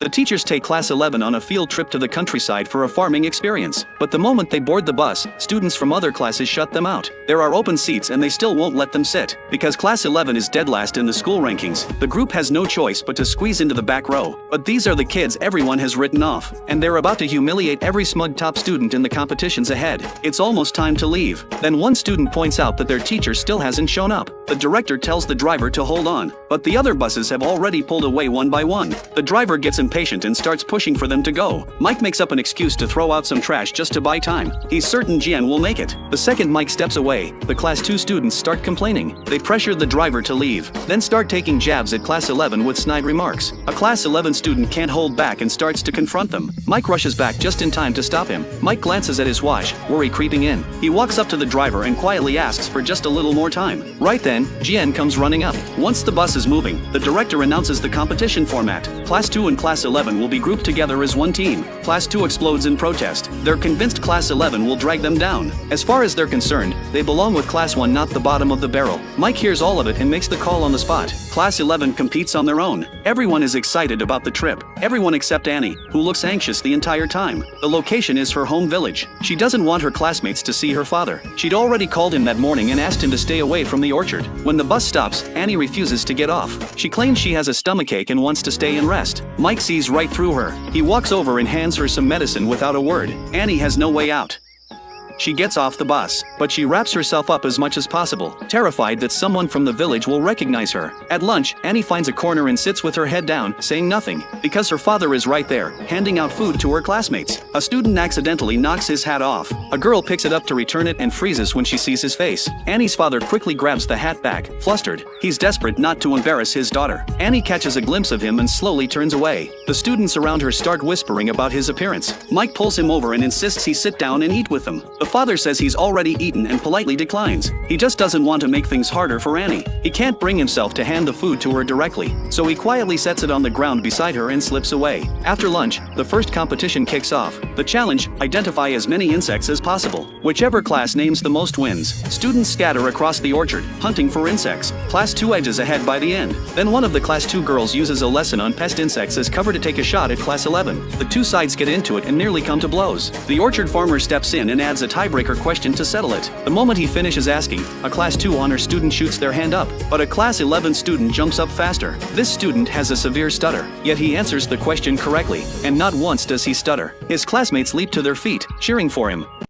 The teachers take Class 11 on a field trip to the countryside for a farming experience. But the moment they board the bus, students from other classes shut them out. There are open seats and they still won't let them sit. Because Class 11 is dead last in the school rankings, the group has no choice but to squeeze into the back row. But these are the kids everyone has written off, and they're about to humiliate every smug top student in the competitions ahead. It's almost time to leave. Then one student points out that their teacher still hasn't shown up. The director tells the driver to hold on, but the other buses have already pulled away one by one. The driver gets impatient and starts pushing for them to go. Mike makes up an excuse to throw out some trash just to buy time. He's certain Jian will make it. The second Mike steps away, the Class 2 students start complaining. They pressure the driver to leave, then start taking jabs at Class 11 with snide remarks. A Class 11 student can't hold back and starts to confront them. Mike rushes back just in time to stop him. Mike glances at his watch, worry creeping in. He walks up to the driver and quietly asks for just a little more time. Right then, Jian comes running up. Once the bus is moving, the director announces the competition format. Class 2 and Class 11 will be grouped together as one team. Class 2 explodes in protest. They're convinced Class 11 will drag them down. As far as they're concerned, they belong with Class 1, not the bottom of the barrel. Mike hears all of it and makes the call on the spot. Class 11 competes on their own. Everyone is excited about the trip. Everyone except Annie, who looks anxious the entire time. The location is her home village. She doesn't want her classmates to see her father. She'd already called him that morning and asked him to stay away from the orchard. When the bus stops, Annie refuses to get off. She claims she has a stomachache and wants to stay and rest. Mike sees right through her. He walks over and hands her some medicine without a word. Annie has no way out. She gets off the bus, but she wraps herself up as much as possible, terrified that someone from the village will recognize her. At lunch, Annie finds a corner and sits with her head down, saying nothing, because her father is right there, handing out food to her classmates. A student accidentally knocks his hat off. A girl picks it up to return it and freezes when she sees his face. Annie's father quickly grabs the hat back, flustered. He's desperate not to embarrass his daughter. Annie catches a glimpse of him and slowly turns away. The students around her start whispering about his appearance. Mike pulls him over and insists he sit down and eat with them. The father says he's already eaten and politely declines. He just doesn't want to make things harder for Annie. He can't bring himself to hand the food to her directly, so he quietly sets it on the ground beside her and slips away. After lunch, the first competition kicks off. The challenge: identify as many insects as possible. Whichever class names the most wins. Students scatter across the orchard, hunting for insects. Class 2 edges ahead by the end. Then one of the Class 2 girls uses a lesson on pest insects as cover to take a shot at Class 11. The two sides get into it and nearly come to blows. The orchard farmer steps in and adds a tiebreaker question to settle it. The moment he finishes asking, a Class 2 honor student shoots their hand up, but a Class 11 student jumps up faster. This student has a severe stutter, yet he answers the question correctly, and not once does he stutter. His classmates leap to their feet, cheering for him.